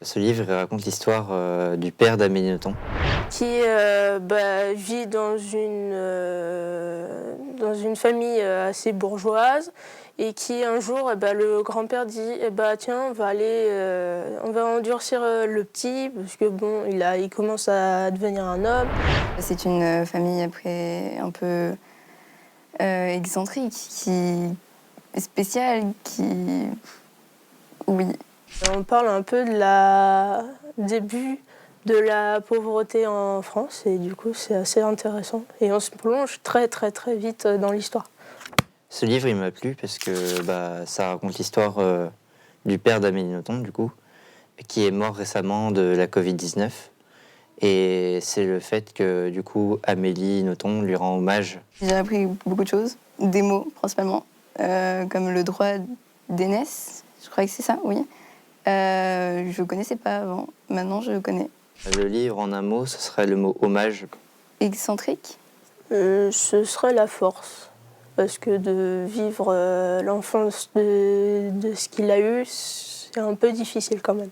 Ce livre il raconte l'histoire du père d'Amélie Nothomb. Qui vit dans une famille assez bourgeoise et qui un jour, le grand-père dit tiens, on va endurcir le petit parce que bon, il commence à devenir un homme. C'est une famille après un peu excentrique, qui est spéciale, oui. On parle un peu de la début de la pauvreté en France et du coup c'est assez intéressant et on se plonge très très très vite dans l'histoire. Ce livre il m'a plu parce que ça raconte l'histoire du père d'Amélie Nothomb du coup, qui est mort récemment de la Covid-19 et c'est le fait que du coup Amélie Nothomb lui rend hommage. J'ai appris beaucoup de choses, des mots principalement, comme le droit d'aînesse, je crois que c'est ça, oui. Je connaissais pas avant, maintenant je connais. Le livre en un mot, ce serait le mot hommage. Excentrique. Ce serait la force, parce que de vivre l'enfance de ce qu'il a eu, c'est un peu difficile quand même.